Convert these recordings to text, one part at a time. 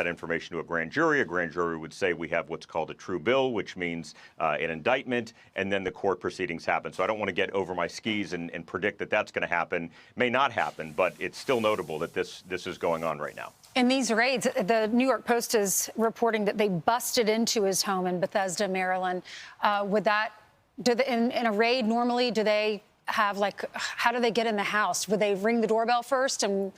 that information to a grand jury. A grand jury would say we have what's called a true bill, which means an indictment, and then the court proceedings happen. So I don't want to get over my skis and predict that that's going to happen. May not happen, but it's still notable that this is going on right now. In these raids, the New York Post is reporting that they busted into his home in Bethesda, Maryland. In a raid, normally, do they have, like, how do they get in the house? Would they ring the doorbell first and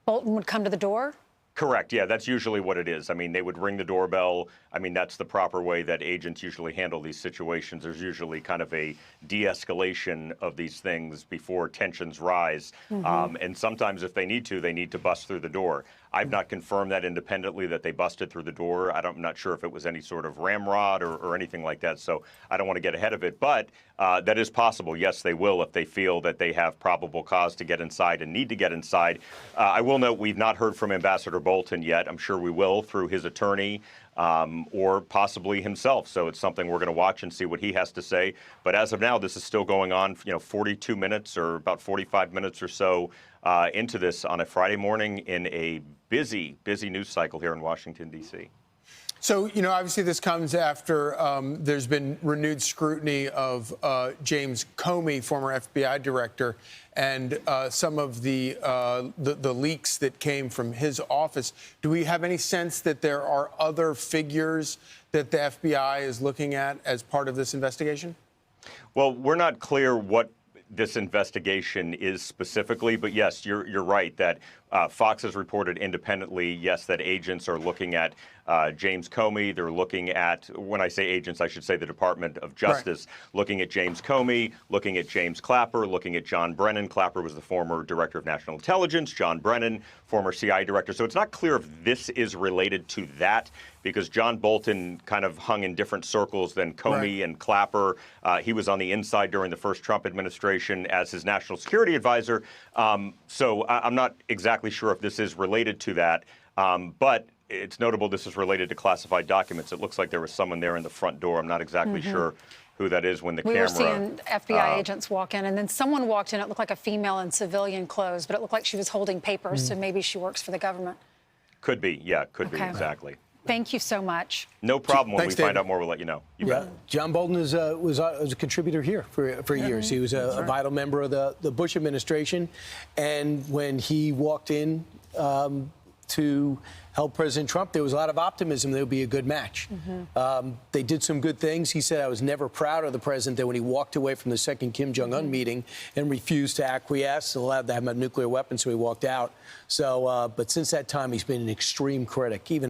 Bolton would come to the door? Correct. Yeah, that's usually what it is. I mean, they would ring the doorbell. I mean, that's the proper way that agents usually handle these situations. There's usually kind of a de-escalation of these things before tensions rise. And sometimes if they need to bust through the door. I've not confirmed that independently that they busted through the door. I'm not sure if it was any sort of ramrod or anything like that, so I don't want to get ahead of it. But that is possible. Yes, they will if they feel that they have probable cause to get inside and need to get inside. I will note we've not heard from Ambassador Bolton yet. I'm sure we will through his attorney or possibly himself. So it's something we're going to watch and see what he has to say. But as of now, this is still going on, 42 minutes or about 45 minutes or so into this on a Friday morning in a busy news cycle here in Washington, D.C. So, obviously this comes after there's been renewed scrutiny of James Comey, former FBI director, and some of the leaks that came from his office. Do we have any sense that there are other figures that the FBI is looking at as part of this investigation? Well, we're not clear what this investigation is specifically, but yes, you're right that Fox has reported independently, yes, that agents are looking at James Comey. They're looking at, when I say agents, I should say the Department of Justice, looking at James Comey, looking at James Clapper, looking at John Brennan. Clapper was the former Director of National Intelligence. John Brennan, former CIA Director. So it's not clear if this is related to that, because John Bolton kind of hung in different circles than Comey and Clapper. He was on the inside during the first Trump administration as his national security advisor. So I'm not exactly sure if this is related to that, but it's notable this is related to classified documents. It looks like there was someone there in the front door. I'm not exactly sure who that is when the camera... We were seeing FBI agents walk in, and then someone walked in. It looked like a female in civilian clothes, but it looked like she was holding papers, so maybe she works for the government. Could be, yeah, could be, exactly. Thank you so much. No problem. When we find out more, we'll let you know. John Bolton was a contributor here for years. He was a vital member of the Bush administration. And when he walked in to help President Trump, there was a lot of optimism there would be a good match. They did some good things. He said, I was never proud of the president that when he walked away from the second Kim Jong-un meeting and refused to acquiesce, allowed to have a nuclear weapon, so he walked out. So, but since that time, he's been an extreme critic. Even